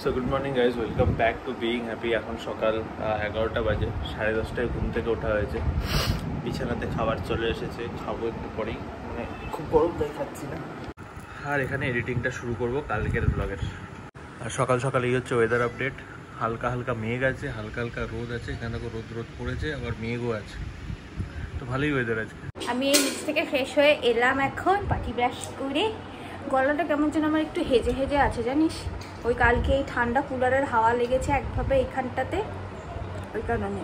So good morning guys, welcome back to being happy. এখন সকাল 11টা বাজে, 10:30টায় ঘুম থেকে ওঠা হয়েছে। বিছানাতে খাবার চলে এসেছে, খাবো একটু পরেই। মানে খুব গরম তাই খাচ্ছি না। আর এখানে এডিটিংটা শুরু করব কালকের ব্লগের। আর সকাল সকাল এই হচ্ছে ওয়েদার আপডেট। হালকা হালকা মেঘ আছে, হালকা হালকা রোদ আছে। এখানে দেখো রোদ পড়েছে, আবার মেঘও আছে, তো ভালোই ওয়েদার আছে। আমি এই নিচ থেকে ফ্রেশ হয়ে এলাম, এখন পাটি ব্রাশ করে। গলাটা কেমন যেন আমার একটু হেজে হেজে আছে জানিস, ওই কালকে এই ঠান্ডা কুলারের হাওয়া লেগেছে একভাবে এইখানটাতে, ওই কারণে।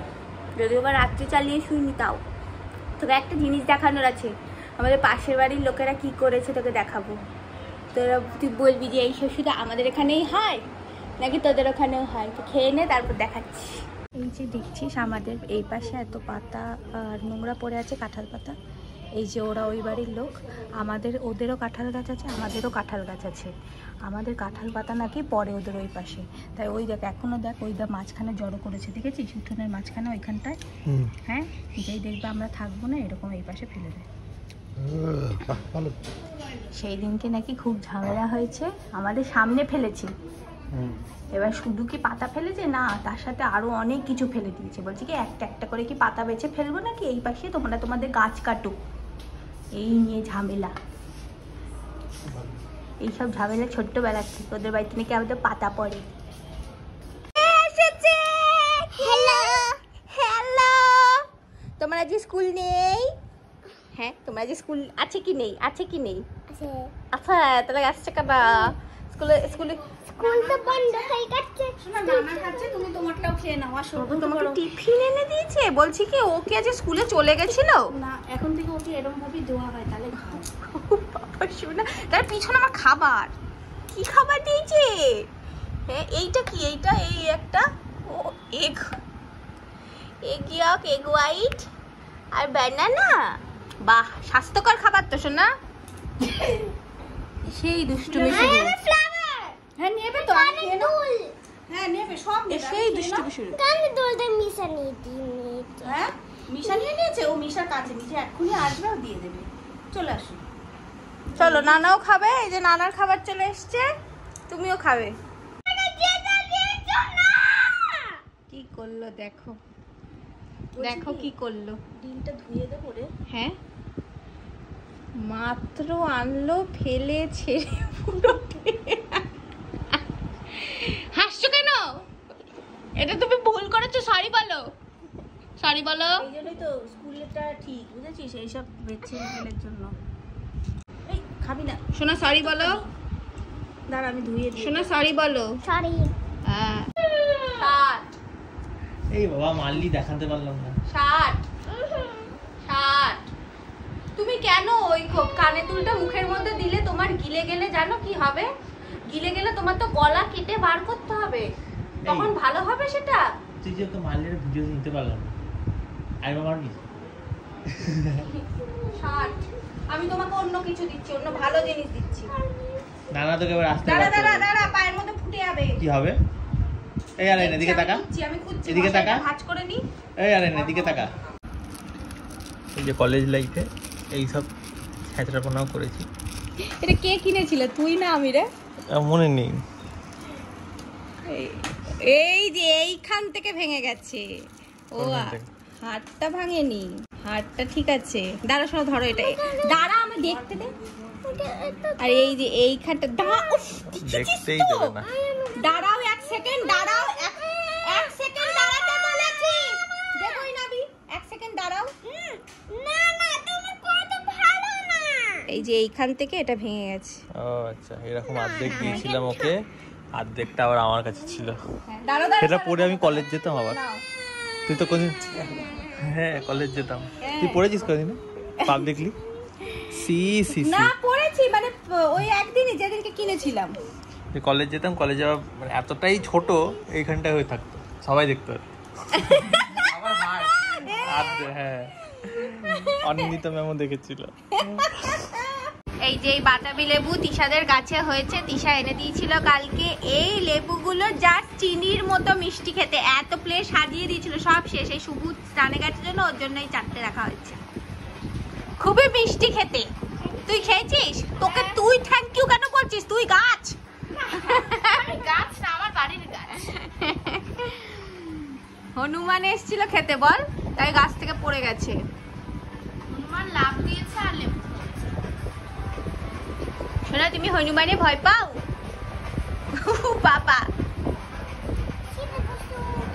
যদিও বা রাত্রি চালিয়ে শুইনি, তাও তোকে একটা জিনিস দেখানোর আছে। আমাদের পাশের বাড়ির লোকেরা কি করেছে তোকে দেখাবো। তোরা তুই বলবি যে এই শুধু আমাদের এখানেই হয় নাকি তোদের ওখানেও হয়, তো খেয়ে নে তারপর দেখাচ্ছি। এই যে দেখছিস আমাদের এই পাশে এত পাতা আর নোংরা পড়ে আছে, কাঁঠাল পাতা। এই যে ওরা ওই বাড়ির লোক, ওদেরও কাঁঠাল গাছ আছে, আমাদেরও কাঁঠাল গাছ আছে। আমাদের কাঁঠাল পাতা নাকি পরে ওদের ওই পাশে, তাই ওই দেখ এখনো দেখ ওই দেখ মাঝখানে জড়ো করেছে, দেখেছিস উঠোনের মাঝখানে ওইখানটায়। হ্যাঁ, যেই দেখবে আমরা থাকবো না এরকম এই পাশে ফেলে দেয়। সেই দিনকে নাকি খুব ঝামেলা হয়েছে, আমাদের সামনে ফেলেছে। এবার শুধু কি পাতা ফেলেছে না, তার সাথে আরো অনেক কিছু ফেলে দিয়েছে। বলছি কি একটা একটা করে কি পাতা বেছে ফেলবো নাকি, এই পাশে তোমরা তোমাদের গাছ কাটো। এই নিয়ে ঝামেলা, এইসব ঝামেলা ছোট্টবেলা থেকে। ওদের বাড়িতে নাকি আমাদের পাতা পড়ে। তোমার আজ স্কুল নেই? হ্যাঁ, তোমার আজ স্কুল আছে কি নেই? আছে কি নেই? আচ্ছা, তাহলে আসছে কেন স্কুলে? স্কুল তো বন্ধ হয়ে গেছে। শোনা, নানা খাচ্ছে, তুমি তোমারটাও খেয়ে নাও। আসো, তোমাকে টিফিন এনে দিয়েছে। বলছি কি ও কি আজ স্কুলে চলে গেছিল? না, এখন থেকে ওকে এরকম ভাবেই দেওয়া হয়, তাহলে খাও। বাবা শোনা, তার পিছনে আমার খাবার। কি খাবার দিয়েছে? হ্যাঁ, এইটা কি? এইটা এই একটা ও এগ ইয়ক, এগ হোয়াইট আর ব্যানানা। বাহ, স্বাস্থ্যকর খাবার তো শোনা। সেই দুষ্টুমি শুরু। হ্যাঁ, নেবে তো, হ্যাঁ নেবে, সব নেবে। সেই দুষ্টুমি শুরু। কানে দোলটা মিশা নিয়ে দিই। হ্যাঁ, মিশা নিয়ে নিয়েছে। ও মিশার কাছে, মিশা এক্ষুনি আসবে, ও দিয়ে দেবে। চলে আসো, চলো। নানাও খাবে, এই যে নানার খাবার চলে এসছে, তুমিও খাবে। কি করলো দেখো, দেখো কি করলো। ডিমটা ধুয়ে দেবো রে। হ্যাঁ, মাত্র আনলো, ফেলে ছেড়ে পুরো। হাসছো কেন? এটা তুমি ভুল করেছো, সরি বলো, সরি বলো। এই জন্যই তো স্কুলটা ঠিক, বুঝেছিস, এইসব বেছে ফেলের জন্য। এই খাবি না শোনা, সরি বলো। দাঁড়া আমি ধুয়ে দিই। শোনা, সরি বলো। সরি। হ্যাঁ, 60। এই বাবা মাল্লি দেখাতে পারলাম না। 60। তুমি কেন ওই কানে দুলটা মুখের মধ্যে দিলে? তোমার গিলে গেলে জানো কি হবে? গিলে গেলে তোমার তো গলা কেটে বার করতে হবে, তখন ভালো হবে সেটা। তুই যে তো মাল্লির ভিডিও নিতে পারলাম না। আই বাবা মারবি। 60। আমি তোমাকে অন্য কিছু দিচ্ছি, অন্য ভালো জিনিস দিচ্ছি। না না, তোকে এবার আসতে দাঁড়া দাঁড়া দাঁড়া, পায়ের মধ্যে ফুটে যাবে। কি হবে? এই আরে এদিকে তাকা, আমি খুঁজছি, এদিকে তাকা, ভাঁজ করে নি। এই আরে এদিকে তাকা। এই যে কলেজ লাইফে এই সব ছ্যাঁচড়াপনাও করেছি। এটা কে কিনেছিল, তুই না আমি রে? মনে নেই। এই যে এইখান থেকে ভেঙে গেছে। ও হাতটা ভাঙেনি, হাতটা ঠিক আছে। দাঁড়া শোনো, ধরো এটা, দাঁড়া আমি দেখতে দে। আর এই যে এইখানটা দেখতেই দেবে না। দাঁড়াও 1 সেকেন্ড, দাঁড়াও 1 সেকেন্ড দাঁড়াতে বলেছি। দেখোই না বি, 1 সেকেন্ড দাঁড়াও। না না, তুমি কত ভালো না। এই যে এইখান থেকে এটা ভেঙে গেছে। ও আচ্ছা, এরকম অর্ধেক দিয়েছিলাম ওকে, অর্ধেকটা আবার আমার কাছে ছিল। সেটা পরে আমি কলেজ যেতাম আবার। তুই তো কোনদিন, হ্যাঁ কলেজ যেতাম। তুই পড়েছিস কোনদিন পাবলিকলি? না পড়েছি, মানে ওই একদিনই যেদিনকে কিনেছিলাম। কলেজ যেতাম, কলেজে মানে এতটাই ছোট, এইখানটায় হয়ে থাকতো, সবাই দেখতো। হ্যাঁ, অনিন্দিতা ম্যামও দেখেছিল। এই যে এই বাতাবি লেবু তিশাদের গাছে হয়েছে, তিশা এনে দিয়েছিল কালকে। এই লেবুগুলো যা চিনির মতো মিষ্টি খেতে, এত প্লেট সাজিয়ে দিয়েছিল, সব শেষ। এই সবুজ স্নানে গাছের জন্য, ওর জন্য এই 4টে রাখা হয়েছে। খুবই মিষ্টি খেতে। তুই খেয়েছিস? তোকে তুই থ্যাংক ইউ কেন বলছিস? তুই গাছ, গাছ না, আমার বাড়ির হনুমান এসেছিল খেতে বল, তাই গাছ থেকে পড়ে গেছে। হনুমান লাভ দিয়েছে আর লেবু খাচ্ছে। শোনা তুমি হনুমানে ভয় পাও? বাবা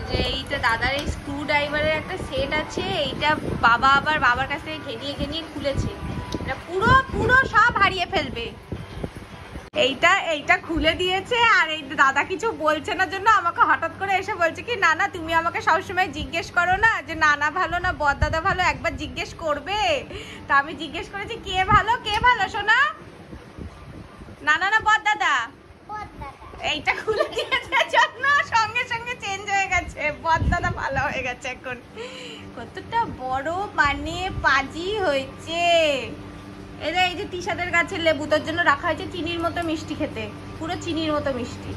যে এইটা দাদার এই স্ক্রু ড্রাইভারের একটা সেট আছে, এইটা বাবা আবার বাবার কাছ থেকে ঘেনিয়ে ঘেনিয়ে খুলেছে। এটা পুরো পুরো সব হারিয়ে ফেলবে। এইটা খুলে দিয়েছে আর এই দাদা কিছু বলছে না জন্য আমাকে হঠাৎ করে এসে বলছে কি না না তুমি আমাকে সবসময় জিজ্ঞেস করো না যে নানা ভালো না বড় দাদা ভালো, একবার জিজ্ঞেস করবে। তা আমি জিজ্ঞেস করেছি কে ভালো সোনা, নানা না বড় দাদা? এইটা খুলে দিয়েছে জন্য সঙ্গে সঙ্গে চেঞ্জ হয়ে গেছে, বড় দাদা ভালো হয়ে গেছে এখন। কতটা বড় মানে পাজি হয়েছে। এই যে তিশাদের গাছের লেবু তোর জন্য রাখা হয়েছে, চিনির মতো মিষ্টি খেতে, পুরো চিনির মতো মিষ্টি।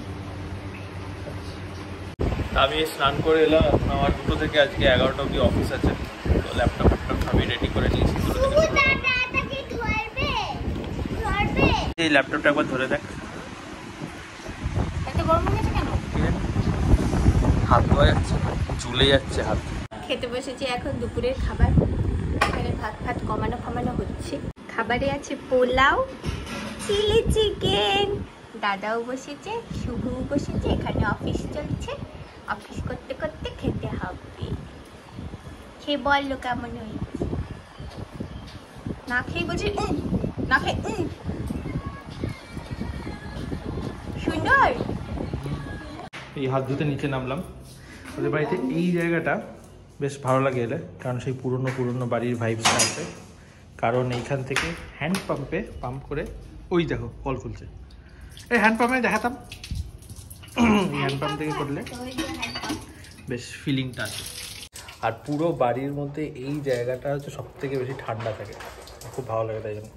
আমি স্নান করে এলাম, এখন আমার 2টো থেকে আজকে 11টা অবধি অফিস আছে। তো ল্যাপটপ সবই রেডি করে নিয়েছি। এই ল্যাপটপটা একবার ধরে দেখ। এত গরম হয়ে গেছে কেন? হাত ধোয়া যাচ্ছে, চুলে যাচ্ছে হাত। খেতে বসেছি এখন দুপুরের খাবার। এখানে ভাত কমানো হচ্ছে। খাবারে আছে পোলাও, চিলি চিকেন, দাদাও বসেছে, শুভও বসেছে। এখানে অফিস চলছে, অফিস করতে করতে খেতে হবে। খেয়ে বললো কেমন হয়েছে। না খেয়ে বলছে না খেয়ে সুন্দর। এই হাত ধুতে নিচে নামলাম। ওদের বাড়িতে এই জায়গাটা বেশ ভালো লাগে এলে, কারণ সেই পুরনো বাড়ির ভাইবসটা আছে। কারণ এইখান থেকে হ্যান্ড পাম্পে পাম্প করে, ওই দেখো কল খুলছে, এই হ্যান্ড পাম্পে দেখাতাম, হ্যান্ড পাম্প থেকে করলে বেশ ফিলিংটা আছে। আর পুরো বাড়ির মধ্যে এই জায়গাটা হচ্ছে সব থেকে বেশি ঠান্ডা থাকে, খুব ভালো লাগে। তাই জন্য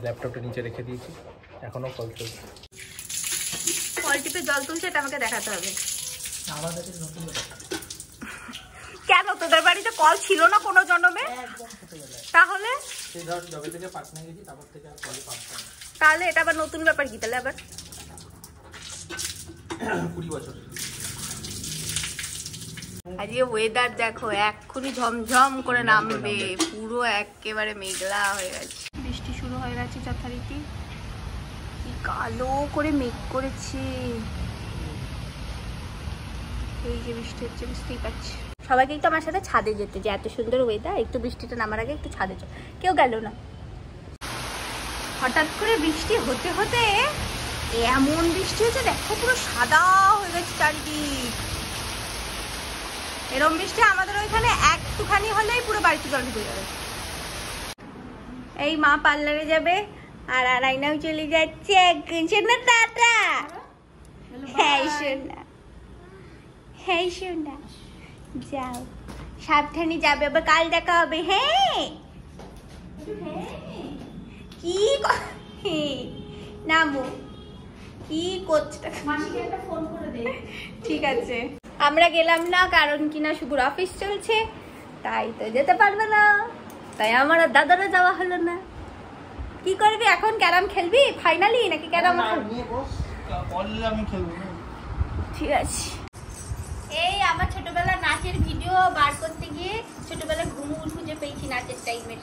ল্যাপটপটা নিচে রেখে দিয়েছি, এখনও কল চলছে। কল টিপে জল তুলছে, এটা আমাকে দেখাতে হবে। আমাদের নতুন কেন তোদের বাড়িতে কল ছিল না কোনো জন্মে? তাহলে তাহলে এটা আবার নতুন ব্যাপার কি? তাহলে আবার 20 বছর। আজকে ওয়েদার দেখো, এক্ষুনি ঝমঝম করে নামবে, পুরো একেবারে মেঘলা হয়ে গেছে। বৃষ্টি শুরু হয়ে গেছে যথারীতি, কি কালো করে মেঘ করেছে। এই যে বৃষ্টি হচ্ছে, বুঝতেই পারছি। সবাইকে একটু আমার সাথে ছাদে যেতে, যে এত সুন্দর ওয়েদার, একটু বৃষ্টিটা নামার আগে একটু ছাদে চল। কেউ গেল না। হঠাৎ করে বৃষ্টি হতে হতে এমন বৃষ্টি হচ্ছে দেখো, পুরো সাদা হয়ে গেছে চারিদিক। এরম বৃষ্টি আমাদের ওইখানে একটুখানি হলেই পুরো বাড়িতে জল ঢুকে যাবে। এই মা পার্লারে যাবে আর আয়নাও চলে যাচ্ছে। শোনা টাটা। হ্যাঁ শোনা, হ্যাঁ শোনা, যাও সাবধানে যাবে, আবার কাল দেখা হবে। হ্যাঁ কি নামো, কি করছো? ঠিক আছে, আমরা গেলাম না, কারণ কিনা শুভর অফিস চলছে, তাই তো যেতে পারবে না। তাই আমার আর দাদারা যাওয়া হলো না। কি করবি এখন? ক্যারাম খেলবি ফাইনালি নাকি? ক্যারাম ঠিক আছে। এই আমার ছোটবেলার নাচের ভিডিও বার করতে গিয়ে ছোটবেলায় ঘুমুর খুঁজে পেয়েছি নাচের টাইমের।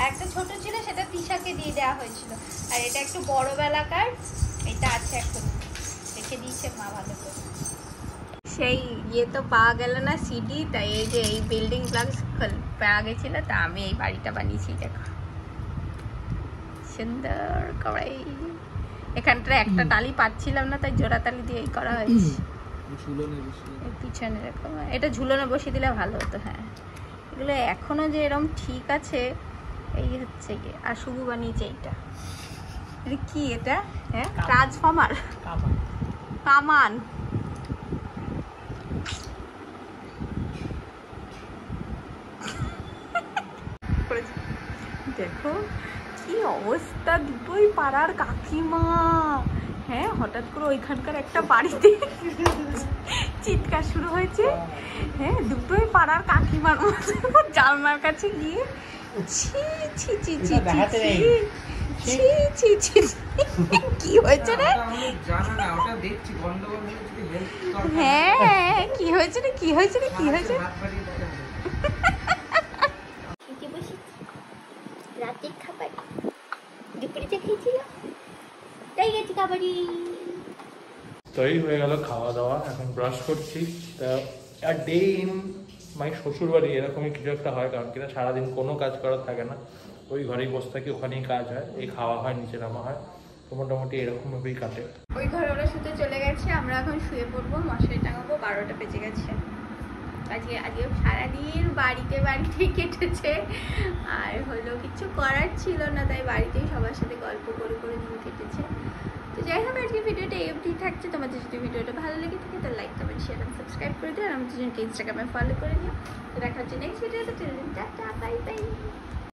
একটা ছোট ছিল, সেটা তিশাকে দিয়ে দেওয়া হয়েছিল, আর এটা একটু বড় বেলাকার, এটা আছে এখন, রেখে দিয়েছে মা ভালো করে। সেই ইয়ে তো পাওয়া গেল না সিডি, তাই এই যে এই বিল্ডিং ব্লকস পাওয়া গেছিল, তা আমি এই বাড়িটা বানিয়েছি। দেখো সুন্দর করে, এখানটা একটা টালি পাচ্ছিলাম না, তাই জোড়া তালি দিয়ে এই করা হয়েছে। পিছনে দেখো, এটা ঝুলনে বসিয়ে দিলে ভালো হতো। হ্যাঁ, এগুলো এখনো যে এরকম ঠিক আছে, এই হচ্ছে কি। আর শুভ বানিয়েছে এইটা, এটা কি? এটা হ্যাঁ ট্রান্সফর্মার, কামান। দেখো কি অবস্থা, দুটোই পাড়ার কাকিমা। হ্যাঁ, হঠাৎ করে ওইখানকার একটা বাড়িতে চিৎকার শুরু হয়েছে। হ্যাঁ, দুটোই পাড়ার কাকিমার জানলার কাছে গিয়ে ছি ছি ছি ছি ছি ছি ছি ছি ছি কি হয়েছে রে? হ্যাঁ কি হয়েছে রে, কি হয়েছে রে, কি হয়েছে? রাতে খাবার দুপুরে যে খেয়েছিলাম তাই গেছি খাবারই। তৈরি হয়ে গেল খাওয়া দাওয়া, এখন ব্রাশ করছি। তা আর ডে ইন মাই শ্বশুর বাড়ি এরকমই কিছু একটা হয়, কারণ কিনা সারাদিন কোনো কাজ করার থাকে না, ওই ঘরেই বসে থাকি, ওখানেই কাজ হয়, এই খাওয়া হয়, নিচে নামা হয়, তো মোটামুটি এরকমভাবেই কাটে। ওই ঘরে ওরা শুতে চলে গেছে, আমরা এখন শুয়ে পড়বো, মশারি টাঙাবো। 12টা বেজে গেছে। আজকে সারাদিন বাড়িতেই কেটেছে, আর হলো কিছু করার ছিল না, তাই বাড়িতেই সবার সাথে গল্প করে করে দিন কেটেছে। তো যাই হোক, আজকে ভিডিওটা এই অবধি থাকছে। তোমাদের যদি ভিডিওটা ভালো লেগে থাকে তাহলে লাইক কমেন্ট শেয়ার এবং সাবস্ক্রাইব করে দিও, আর আমার দুজনকে ইনস্টাগ্রামে ফলো করে নিও। তো দেখা হচ্ছে নেক্সট ভিডিওতে। Tata, bye bye.